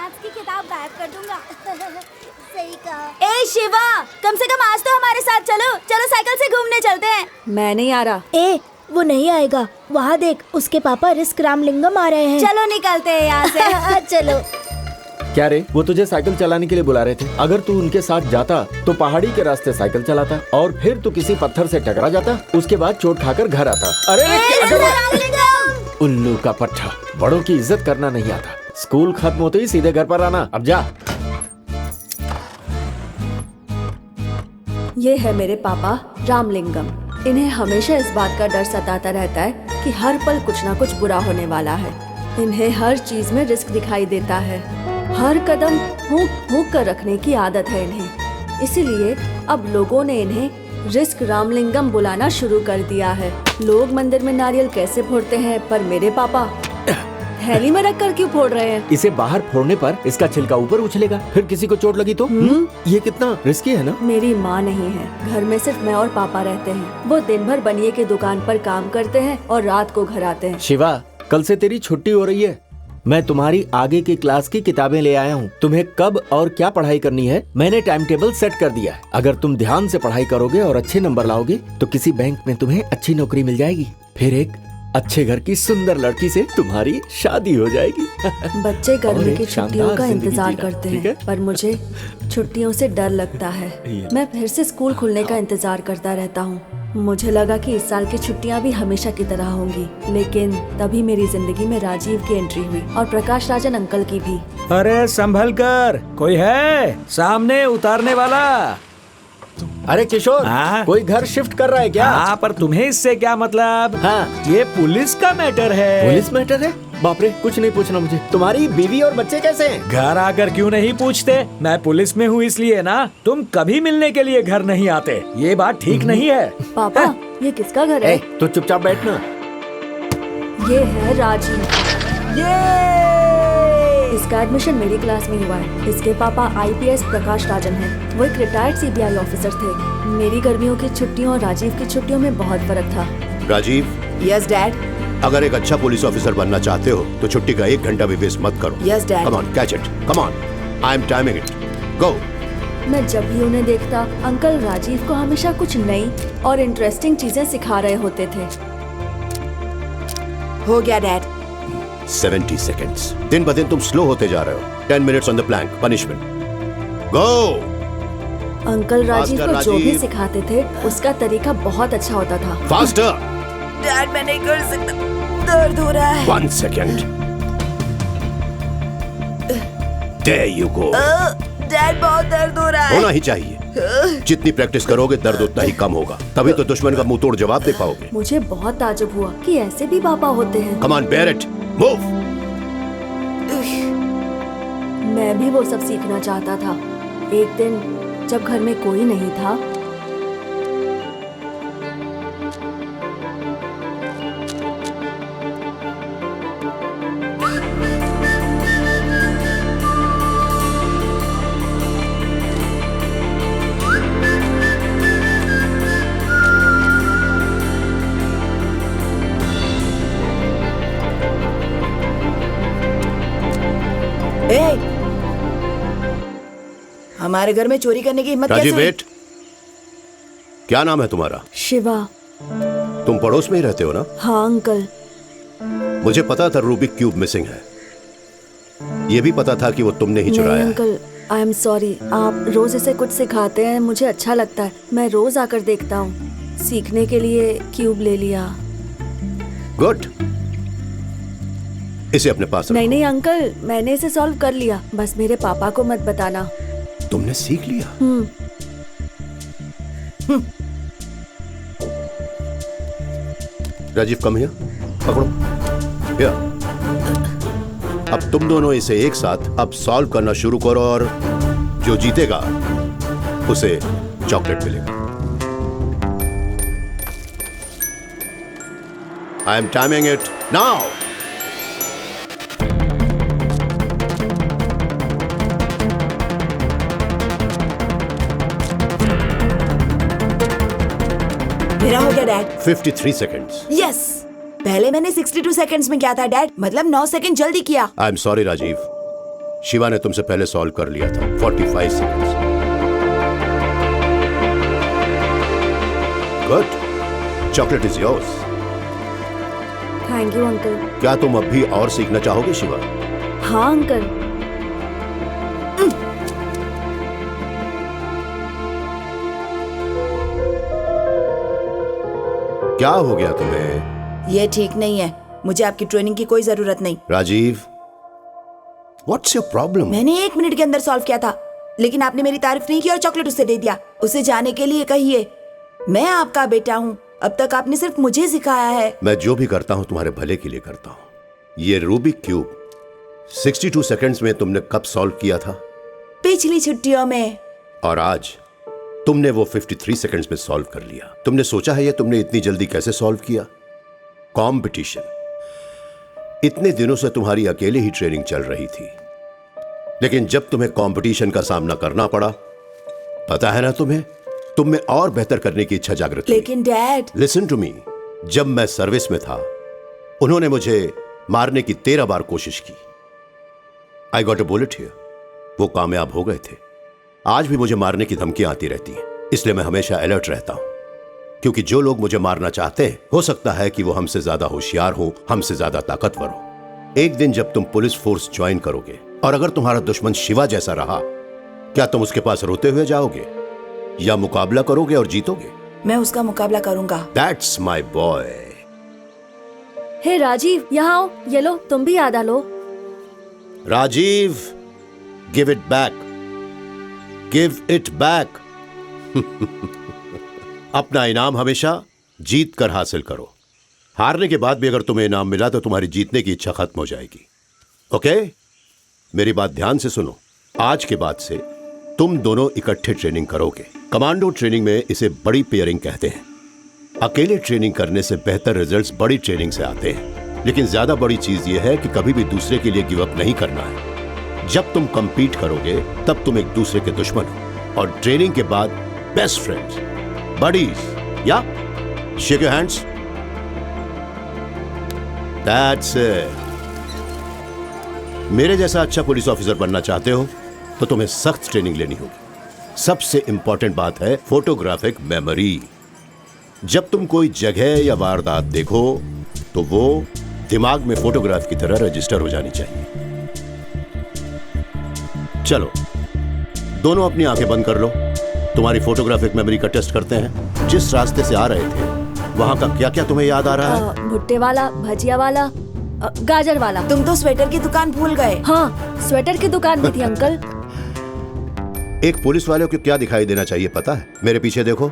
Maths की किताब गायब कर दूंगा। सही कहा। ए शिवा, कम से कम आज तो हमारे साथ चलो। चलो साइकिल से घूमने चलते हैं। मैं नहीं आ रहा। ए, वो नहीं आएगा। वहाँ देख, उसके पापा रिस्क रामलिंगम आ रहे हैं। चलो निकलते हैं यहाँ से। चलो। क्या रे, वो तुझे साइकिल चलाने के लिए बुला रहे थे। अगर तू उनके साथ जाता तो पहाड़ी के रास्ते साइकिल चलाता और फिर तू किसी पत्थर से टकरा जाता, उसके बाद चोट खाकर घर आता। अरे उल्लू का पट्टा, बड़ों की इज्जत करना नहीं आता। स्कूल खत्म होते ही सीधे घर पर आना। अब जा। ये है मेरे पापा रामलिंगम। इन्हें हमेशा इस बात का डर सताता रहता है कि हर पल कुछ ना कुछ बुरा होने वाला है। इन्हें हर चीज में रिस्क दिखाई देता है। हर कदम हुक कर रखने की आदत है इन्हें। इसीलिए अब लोगों ने इन्हें रिस्क रामलिंगम बुलाना शुरू कर दिया है। लोग मंदिर में नारियल कैसे फोड़ते हैं, पर मेरे पापा थैली में रख कर क्यों फोड़ रहे हैं? इसे बाहर फोड़ने पर इसका छिलका ऊपर उछलेगा, फिर किसी को चोट लगी तो ये कितना रिस्की है ना। मेरी माँ नहीं है, घर में सिर्फ मैं और पापा रहते हैं। वो दिन भर बनिए की दुकान पर काम करते हैं और रात को घर आते हैं। शिवा, कल से तेरी छुट्टी हो रही है। मैं तुम्हारी आगे की क्लास की किताबें ले आया हूँ। तुम्हें कब और क्या पढ़ाई करनी है मैंने टाइम टेबल सेट कर दिया है। अगर तुम ध्यान से पढ़ाई करोगे और अच्छे नंबर लाओगे तो किसी बैंक में तुम्हें अच्छी नौकरी मिल जाएगी। फिर एक अच्छे घर की सुंदर लड़की से तुम्हारी शादी हो जाएगी। बच्चे गर्मी की शानदार छुट्टियों का जिंदगी इंतजार जीना, करते ठीक हैं, है? पर मुझे छुट्टियों से डर लगता है। मैं फिर से स्कूल खुलने का इंतजार करता रहता हूँ। मुझे लगा कि इस साल की छुट्टियाँ भी हमेशा की तरह होंगी, लेकिन तभी मेरी जिंदगी में राजीव की एंट्री हुई और प्रकाश राजन अंकल की भी। अरे संभल कर, कोई है सामने उतारने वाला? अरे किशोर, हाँ? कोई घर शिफ्ट कर रहा है क्या? हाँ, पर तुम्हें इससे क्या मतलब? हाँ। ये पुलिस का मैटर है। पुलिस मैटर है? बाप रे, कुछ नहीं पूछना मुझे। तुम्हारी बीवी और बच्चे कैसे हैं? घर आकर क्यों नहीं पूछते? मैं पुलिस में हूँ इसलिए ना। तुम कभी मिलने के लिए घर नहीं आते, ये बात ठीक नहीं है। पापा, ये किसका घर है? तो चुपचाप बैठना। ये है राजीव। इसका एडमिशन मेरी क्लास में हुआ है। इसके पापा IPS प्रकाश राजन हैं। वो एक रिटायर्ड CBI ऑफिसर थे। मेरी गर्मियों की छुट्टियों और राजीव की छुट्टियों में बहुत फर्क था। Rajiv, yes dad. अगर एक अच्छा पुलिस ऑफिसर बनना चाहते हो तो छुट्टी का 1 घंटा भी वेस्ट मत करो। Yes dad. Come on, catch it. Come on, I am timing it. Go. मैं जब भी उन्हें देखता, अंकल राजीव को हमेशा कुछ नई और इंटरेस्टिंग चीजें सिखा रहे होते थे। हो गया डैड। 70 सेकेंड्स। दिन ब दिन तुम स्लो होते जा रहे हो। 10 minutes on the plank. Punishment. Go. Uncle Rajiv faster, को जो भी राजीव। सिखाते थे उसका तरीका बहुत अच्छा होता था। फास्टर। डैड मैं नहीं कर सकता, दर्द हो रहा है। 1 second. There you go. Dad बहुत दर्द हो रहा है। होना ही चाहिए। जितनी प्रैक्टिस करोगे दर्द उतना ही कम होगा, तभी तो दुश्मन का मुंह तोड़ जवाब दे पाओगे। मुझे बहुत ताज्जुब हुआ कि ऐसे भी पापा होते हैं। Come on, bear it. Move. मैं भी वो सब सीखना चाहता था। एक दिन जब घर में कोई नहीं था, हमारे घर में चोरी करने की हिम्मत कैसे राजीव, हुई? वेट। क्या नाम है तुम्हारा? शिवा। तुम पड़ोस में ही रहते हो ना? हाँ अंकल। मुझे पता था रूबिक क्यूब मिसिंग है। ये भी पता था कि वो तुमने ही नहीं चुराया है। Uncle, I am sorry. आप रोज इसे कुछ सिखाते हैं, मुझे अच्छा लगता है। मैं रोज आकर देखता हूँ। सीखने के लिए क्यूब ले लिया। गुड। इसे अपने पास रखो। नहीं नहीं अंकल, मैंने इसे सॉल्व कर लिया। बस मेरे पापा को मत बताना। तुमने सीख लिया? Rajiv, come here. पकड़ो। हियर। अब तुम दोनों इसे एक साथ अब सॉल्व करना शुरू करो और जो जीतेगा उसे चॉकलेट मिलेगा। आई एम टाइमिंग इट नाउ। मेरा हो गया डैड। 53 सेकेंड्स। यस। पहले मैंने 62 सेकंड्स में किया था डैड, मतलब 9 सेकंड जल्दी किया। I am sorry Rajiv, Shiva ने तुमसे पहले सॉल्व कर लिया था 45 seconds. Good, chocolate is yours. Thank you uncle. क्या तुम अब भी और सीखना चाहोगे शिवा? हाँ अंकल। क्या हो गया तुम्हें? ये ठीक नहीं है, मुझे आपकी ट्रेनिंग की कोई जरूरत नहीं। Rajiv, what's your problem? मैंने 1 मिनट के अंदर सॉल्व किया था, लेकिन आपने मेरी तारीफ नहीं की और चॉकलेट उसे दे दिया। उसे जाने के लिए कहिए, मैं आपका बेटा हूँ। अब तक आपने सिर्फ मुझे सिखाया है। मैं जो भी करता हूँ तुम्हारे भले के लिए करता हूँ। ये रूबिक क्यूब 62 सेकंड्स में तुमने कब सॉल्व किया था? पिछली छुट्टियों में। और आज तुमने वो 53 सेकंड्स में सॉल्व कर लिया। तुमने सोचा है ये तुमने इतनी जल्दी कैसे सॉल्व किया? कंपटीशन। इतने दिनों से तुम्हारी अकेले ही ट्रेनिंग चल रही थी, लेकिन जब तुम्हें कंपटीशन का सामना करना पड़ा, पता है ना तुम्हें, तुम में और बेहतर करने की इच्छा जागृत हुई। लेकिन डैड, लिसन टू मी, जब मैं सर्विस में था उन्होंने मुझे मारने की 13 बार कोशिश की। I got a bullet here. वो कामयाब हो गए थे। आज भी मुझे मारने की धमकियां आती रहती हैं, इसलिए मैं हमेशा अलर्ट रहता हूं, क्योंकि जो लोग मुझे मारना चाहते हैं हो सकता है कि वो हमसे ज्यादा होशियार हो, हमसे ज्यादा ताकतवर हो। एक दिन जब तुम पुलिस फोर्स ज्वाइन करोगे और अगर तुम्हारा दुश्मन शिवा जैसा रहा, क्या तुम उसके पास रोते हुए जाओगे या मुकाबला करोगे और जीतोगे? मैं उसका मुकाबला करूंगा। That's my boy. Hey Rajiv, यहाँ आओ, ये लो, तुम भी याद आ लो। Rajiv, give it back, give it back. अपना इनाम हमेशा जीत कर हासिल करो। हारने के बाद भी अगर तुम्हें इनाम मिला तो तुम्हारी जीतने की इच्छा खत्म हो जाएगी। ओके? मेरी बात ध्यान से सुनो। आज के बाद से तुम दोनों इकट्ठे ट्रेनिंग करोगे। कमांडो ट्रेनिंग में इसे बड़ी पेयरिंग कहते हैं। अकेले ट्रेनिंग करने से बेहतर रिजल्ट्स बड़ी ट्रेनिंग से आते हैं, लेकिन ज्यादा बड़ी चीज यह है कि कभी भी दूसरे के लिए गिव अप नहीं करना है। जब तुम कंपीट करोगे तब तुम एक दूसरे के दुश्मन हो, और ट्रेनिंग के बाद बेस्ट फ्रेंड्स, बडीज। या shake your hands. That's it. मेरे जैसा अच्छा पुलिस ऑफिसर बनना चाहते हो तो तुम्हें सख्त ट्रेनिंग लेनी होगी। सबसे इंपॉर्टेंट बात है फोटोग्राफिक मेमोरी। जब तुम कोई जगह या वारदात देखो तो वो दिमाग में फोटोग्राफ की तरह रजिस्टर हो जानी चाहिए। चलो, दोनों अपनी आंखें बंद कर लो। तुम्हारी फोटोग्राफिक मेमोरी का टेस्ट करते हैं। जिस रास्ते से आ रहे थे वहां का क्या क्या तुम्हें याद आ रहा है? भुट्टे वाला, भजिया वाला, गाजर वाला। तुम तो स्वेटर की दुकान भूल गए। हाँ, स्वेटर की दुकान भी थी अंकल। एक पुलिस वाले को क्या दिखाई देना चाहिए पता है? मेरे पीछे देखो।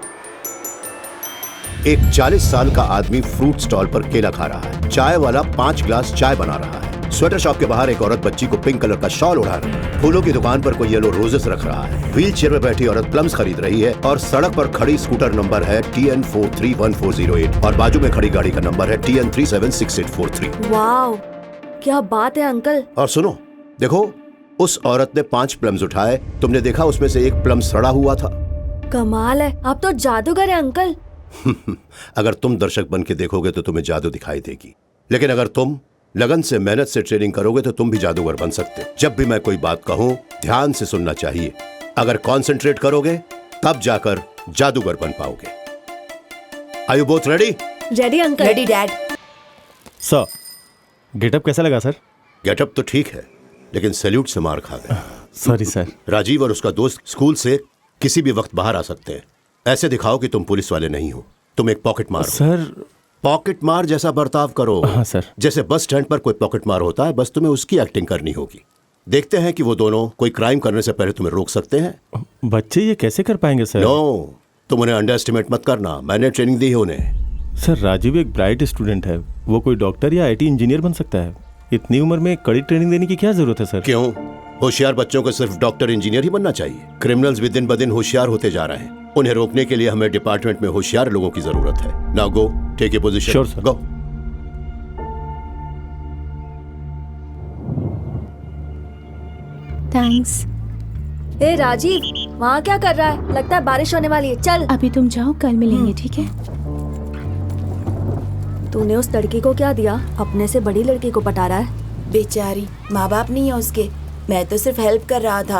एक 40 साल का आदमी फ्रूट स्टॉल पर केला खा रहा है। चाय वाला 5 ग्लास चाय बना रहा है। स्वेटर शॉप के बाहर एक औरत बच्ची को पिंक कलर का शॉल उड़ा रही है। फूलों की दुकान पर कोई येलो रोजेस रख रहा है। व्हील चेयर में बैठी औरत प्लम्स खरीद रही है, और सड़क पर खड़ी स्कूटर नंबर है TN431408 और बाजू में खड़ी गाड़ी का नंबर है TN376843। वाओ, क्या बात है अंकल। और सुनो, देखो, उस औरत ने 5 प्लम्स उठाए। तुमने देखा उसमें से एक प्लम सड़ा हुआ था। कमाल है, आप तो जादूगर हैं अंकल। अगर तुम दर्शक बन के देखोगे तो तुम्हें जादू दिखाई देगी, लेकिन अगर तुम लगन से मेहनत से ट्रेनिंग करोगे तो तुम भी जादूगर बन सकते। जब भी मैं कोई बात कहूं ध्यान से सुनना चाहिए। अगर कंसंट्रेट करोगे तब जाकर जादूगर बन पाओगे। Are you both ready? Ready uncle. Ready dad. Sir, get up कैसा लगा सर? गेटअप तो ठीक है, लेकिन सैल्यूट से मार खा गए। Sorry sir. राजीव और उसका दोस्त स्कूल से किसी भी वक्त बाहर आ सकते हैं। ऐसे दिखाओ कि तुम पुलिस वाले नहीं हो। तुम एक पॉकेट मार हो। सर, पॉकेट मार जैसा बर्ताव करो। हाँ सर। जैसे बस स्टैंड पर कोई पॉकेट मार होता है, बस तुम्हें उसकी एक्टिंग करनी होगी। देखते हैं कि वो दोनों कोई क्राइम करने से पहले तुम्हें रोक सकते हैं। बच्चे ये कैसे कर पाएंगे सर? नो, तुम उन्हें अंडर एस्टिमेट मत करना। मैंने ट्रेनिंग दी है उन्हें। सर, राजीव एक ब्राइट स्टूडेंट है। वो कोई डॉक्टर या IT इंजीनियर बन सकता है। इतनी उम्र में कड़ी ट्रेनिंग देने की क्या जरूरत है सर? क्यों? होशियार बच्चों को सिर्फ डॉक्टर इंजीनियर ही बनना चाहिए। क्रिमिनल्स भी दिन ब दिन होशियार होते जा रहे हैं। उन्हें रोकने के लिए हमें डिपार्टमेंट में होशियार लोगों की जरूरत है। Now go, take your position. Sure, sir. Go. Thanks. ए राजीव, वहाँ क्या कर रहा है? लगता है बारिश होने वाली है। चल। अभी तुम जाओ, कल मिलेंगे, ठीक है? तूने उस लड़की को क्या दिया? अपने से बड़ी लड़की को पटा रहा है। बेचारी, माँ बाप नहीं है उसके। मैं तो सिर्फ हेल्प कर रहा था।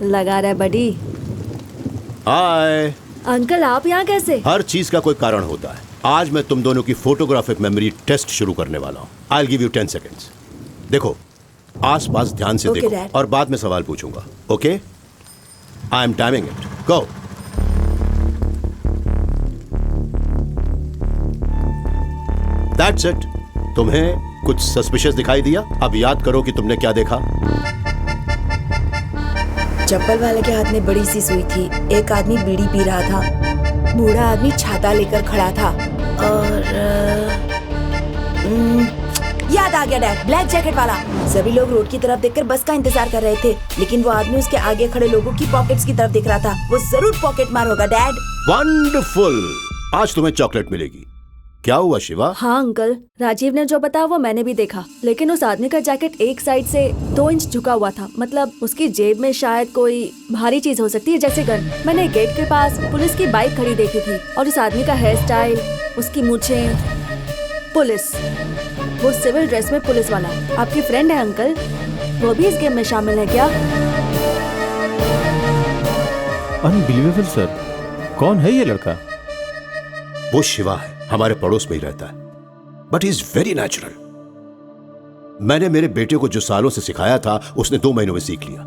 लगा रहा है बड़ी। हाय। अंकल आप यहाँ कैसे? हर चीज का कोई कारण होता है। आज मैं तुम दोनों की फोटोग्राफिक मेमोरी टेस्ट शुरू करने वाला हूँ। I'll give you 10 seconds. देखो, आसपास ध्यान से Okay, देखो Dad. और बाद में सवाल पूछूंगा। Okay? I am timing it. Go. That's it. तुम्हें कुछ सस्पिशियस दिखाई दिया? अब याद करो कि तुमने क्या देखा। चप्पल वाले के हाथ में बड़ी सी सुई थी। एक आदमी बीड़ी पी रहा था। बूढ़ा आदमी छाता लेकर खड़ा था। और याद आ गया डैड, ब्लैक जैकेट वाला। सभी लोग रोड की तरफ देखकर बस का इंतजार कर रहे थे, लेकिन वो आदमी उसके आगे खड़े लोगों की पॉकेट्स की तरफ देख रहा था। वो जरूर पॉकेट मार होगा डैड। वंडरफुल। आज तुम्हें चॉकलेट मिलेगी। क्या हुआ शिवा? हाँ अंकल, राजीव ने जो बताया वो मैंने भी देखा, लेकिन उस आदमी का जैकेट एक साइड से 2 इंच झुका हुआ था। मतलब उसकी जेब में शायद कोई भारी चीज हो सकती है, जैसे गन। मैंने गेट के पास पुलिस की बाइक खड़ी देखी थी, और उस आदमी का हेयर स्टाइल, उसकी मूछें, पुलिस, वो सिविल ड्रेस में पुलिस वाला। आपकी फ्रेंड है अंकल, वो भी इस गेम में शामिल है क्या? अनबिलीवेबल सर, कौन है ये लड़का? वो शिवा है, हमारे पड़ोस में ही रहता है, but he is very natural. मैंने मेरे बेटे को जो सालों से सिखाया था उसने 2 महीनों में सीख लिया।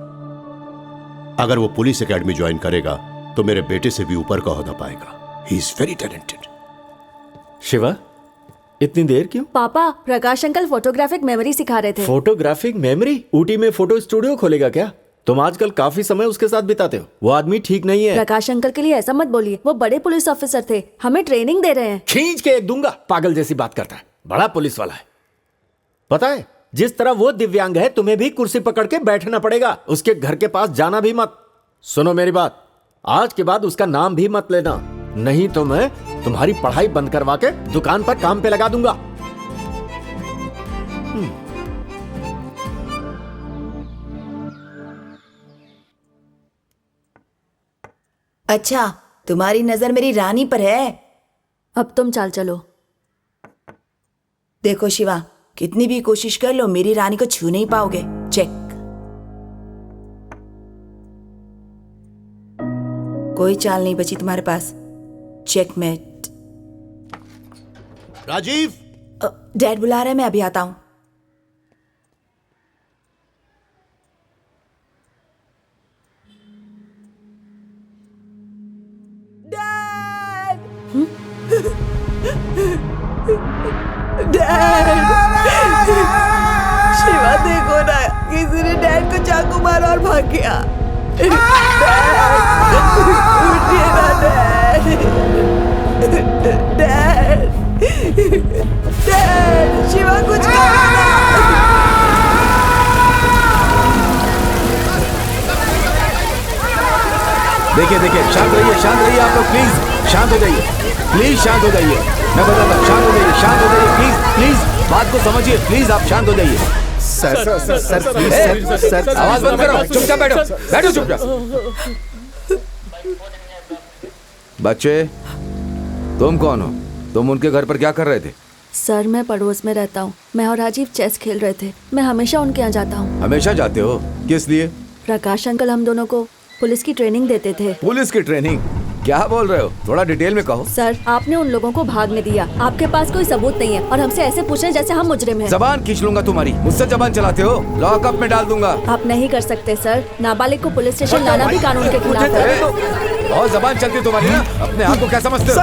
अगर वो पुलिस एकेडमी ज्वाइन करेगा तो मेरे बेटे से भी ऊपर का ओहदा पाएगा। He is very talented. Shiva, इतनी देर क्यों? पापा, प्रकाश अंकल फोटोग्राफिक मेमोरी सिखा रहे थे। Photographic memory? ऊटी में फोटो स्टूडियो खोलेगा क्या? तुम आजकल काफी समय उसके साथ बिताते हो। वो आदमी ठीक नहीं है। प्रकाश अंकल के लिए ऐसा मत बोलिए, वो बड़े पुलिस ऑफिसर थे, हमें ट्रेनिंग दे रहे हैं। खींच के एक दूंगा। पागल जैसी बात करता है, बड़ा पुलिस वाला है। पता है, जिस तरह वो दिव्यांग है, तुम्हें भी कुर्सी पकड़ के बैठना पड़ेगा। उसके घर के पास जाना भी मत। सुनो मेरी बात, आज के बाद उसका नाम भी मत लेना, नहीं तो मैं तुम्हारी पढ़ाई बंद करवा के दुकान पर काम पे लगा दूंगा। अच्छा, तुम्हारी नजर मेरी रानी पर है। अब तुम चाल चलो। देखो शिवा, कितनी भी कोशिश कर लो, मेरी रानी को छू नहीं पाओगे। चेक। कोई चाल नहीं बची तुम्हारे पास। चेकमेट। राजीव, डैड बुला रहे हैं, मैं अभी आता हूं। डैड, शिवा देखो ना, किसी ने डैड को चाकू मारा और भाग गया। उठिए ना डैड। डैड, डैड, शिवा कुछ करो ना। देखिए देखिए, शांत रहिए आप लोग, प्लीज शांत हो जाइए, प्लीज शांत हो जाइए। मैं बताता हूँ, शांत हो जाइए, प्लीज प्लीज बात को समझिए, प्लीज आप शांत हो जाइए। सर, आवाज बंद करो, चुपचाप बैठो, बैठो चुपचाप। बच्चे, तुम कौन हो? तुम उनके घर पर क्या कर रहे थे? सर, मैं पड़ोस में रहता हूँ। मैं और राजीव चेस खेल रहे थे। मैं हमेशा उनके यहाँ जाता हूँ। हमेशा जाते हो? किस लिए? प्रकाश अंकल हम दोनों को पुलिस की ट्रेनिंग देते थे। पुलिस की ट्रेनिंग? क्या बोल रहे हो? थोड़ा डिटेल में कहो। सर, आपने उन लोगों को भागने दिया। आपके पास कोई सबूत नहीं है और हमसे ऐसे पूछ रहे जैसे हम मुजरिम हैं। जबान खींच लूंगा तुम्हारी। मुझसे जबान चलाते हो, लॉकअप में डाल दूंगा। आप नहीं कर सकते सर। नाबालिग को पुलिस स्टेशन लाना भी कानून के खिलाफ है। बहुत जबान चलती तुम्हारी ना। अपने आप को क्या समझते हो?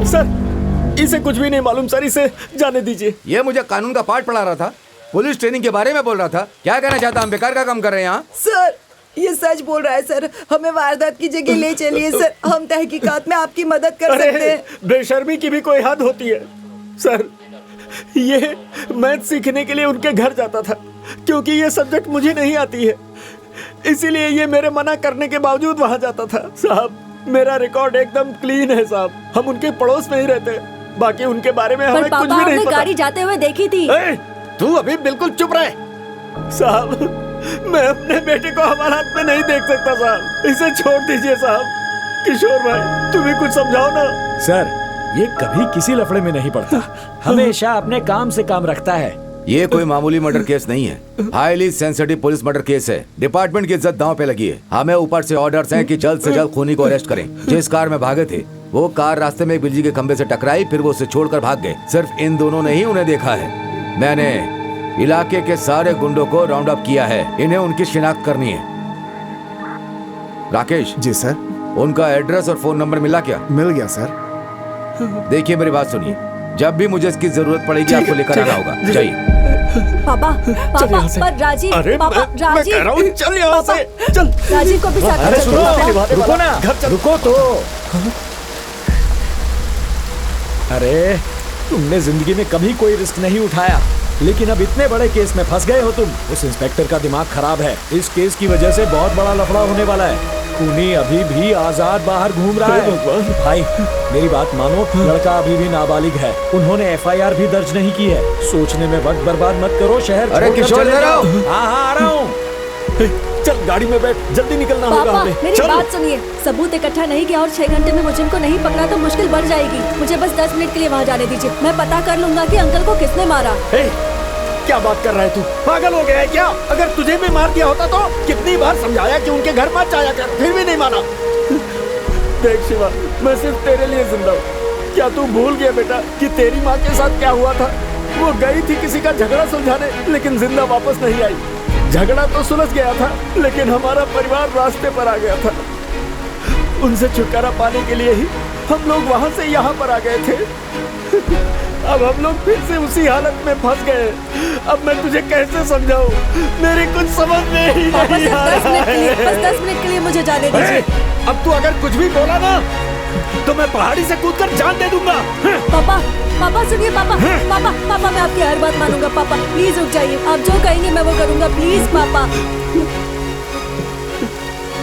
सर, इसे कुछ भी नहीं मालूम सर, इसे जाने दीजिए। ये मुझे कानून का पाठ पढ़ा रहा था, पुलिस ट्रेनिंग के बारे में बोल रहा था। क्या कहना चाहता? हम बेकार का काम कर रहे हैं यहाँ। सर, ये सच बोल रहा है सर। हमें वारदात की जगह ले चलिए सर, हम तहकीकात में आपकी मदद कर सकते हैं। बेशर्मी की भी कोई हद होती है सर। ये मैथ सीखने के लिए उनके घर जाता था, क्योंकि ये सब्जेक्ट मुझे नहीं आती है, इसीलिए ये मेरे मना करने के बावजूद वहां जाता था। साहब, मेरा रिकॉर्ड एकदम क्लीन है साहब। हम उनके पड़ोस में ही रहते, बाकी उनके बारे में हमें कुछ भी नहीं पता। गाड़ी जाते हुए देखी थी। तू अभी बिल्कुल चुप रहे साहब। मैं अपने बेटे को हमारे हाथ में नहीं देख सकता साहब, इसे छोड़ दीजिए साहब। किशोर भाई, तुम ही कुछ समझाओ ना। सर, ये कभी किसी लफड़े में नहीं पड़ता, हमेशा अपने काम से काम रखता है। ये कोई मामूली मर्डर केस नहीं है, highly sensitive police murder case है। डिपार्टमेंट की इज्जत दांव पे लगी है। हमें ऊपर से ऑर्डर्स हैं कि जल्द से जल्द खूनी को अरेस्ट करें। जिस कार में भागे थे वो कार रास्ते में एक बिजली के खंभे से टकराई, फिर वो उसे छोड़कर भाग गए। सिर्फ इन दोनों ने ही उन्हें देखा है। मैंने इलाके के सारे गुंडों को राउंड अप किया है, इन्हें उनकी शिनाख्त करनी है। राकेश जी सर। उनका एड्रेस और फोन नंबर मिला क्या? मिल गया सर। देखिए मेरी बात सुनिए, जब भी मुझे इसकी जरूरत पड़ेगी आपको लेकर आना होगा। जाइए। पापा पापा पर राजीव, पापा राजीव, कह रहा हूँ, चल यहाँ से, चल। राजीव को भी साथ अरे में सुनो, चलो। रुको ना, रुको तो। अरे तुमने जिंदगी में कभी कोई रिस्क नहीं उठाया, लेकिन अब इतने बड़े केस में फंस गए हो तुम। उस इंस्पेक्टर का दिमाग खराब है। इस केस की वजह से बहुत बड़ा लफड़ा होने वाला है। खूनी अभी भी आजाद बाहर घूम रहा है। भाई मेरी बात मानो, लड़का अभी भी नाबालिग है। उन्होंने FIR भी दर्ज नहीं की है। सोचने में वक्त बर्बाद मत करो, शहर अरे छोड़कर किशोर, चले इधर जाओ। आओ। हाँ आ रहा हूँ। चल गाड़ी में बैठ, जल्दी निकलना होगा पापा हमें। मेरी चल। बात सुनिए, सबूत इकट्ठा नहीं किया और 6 घंटे में मुझे इनको नहीं पकड़ा तो मुश्किल बढ़ जाएगी। मुझे बस 10 मिनट के लिए वहाँ जाने दीजिए। मैं पता कर लूंगा कि अंकल को किसने मारा। क्या बात कर रहा है तू? पागल हो गया है क्या? अगर तुझे भी मार दिया होता तो कितनी बार समझाया कि उनके घर मत जाया कर, फिर भी नहीं माना। देख शिवा, मैं सिर्फ तेरे लिए जिंदा हूँ। क्या तू भूल गया बेटा कि तेरी माँ के साथ क्या हुआ था? वो गई थी किसी का झगड़ा सुलझाने, लेकिन जिंदा वापस नहीं आई। झगड़ा तो सुलझ गया था, लेकिन हमारा परिवार रास्ते पर आ गया था। उनसे छुटकारा पाने के लिए ही हम लोग वहाँ से यहाँ पर आ गए थे। अब हम लोग फिर से उसी हालत में फंस गए। अब मैं तुझे कैसे समझाऊं? मेरी कुछ समझ में ही पापा नहीं सिर्फ आ 10 रहा मिनट के लिए, बस है। 10 मिनट के लिए मुझे जाने दीजिए। अब तू अगर कुछ भी बोला ना तो मैं पहाड़ी से कूदकर जान दे दूंगा। पापा पापा सुनिए, पापा पापा पापा मैं आपकी हर बात मानूंगा। पापा प्लीज रुक जाइए, आप जो कहेंगे मैं वो करूंगा। प्लीज पापा।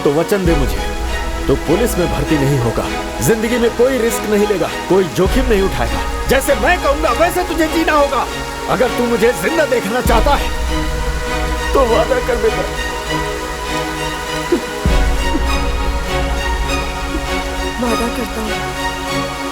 तो वचन दे मुझे, तो पुलिस में भर्ती नहीं होगा, जिंदगी में कोई रिस्क नहीं लेगा, कोई जोखिम नहीं उठाएगा। जैसे मैं कहूंगा वैसे तुझे जीना होगा। अगर तू मुझे जिंदा देखना चाहता है तो वादा कर बेटा। वादा करता हूँ।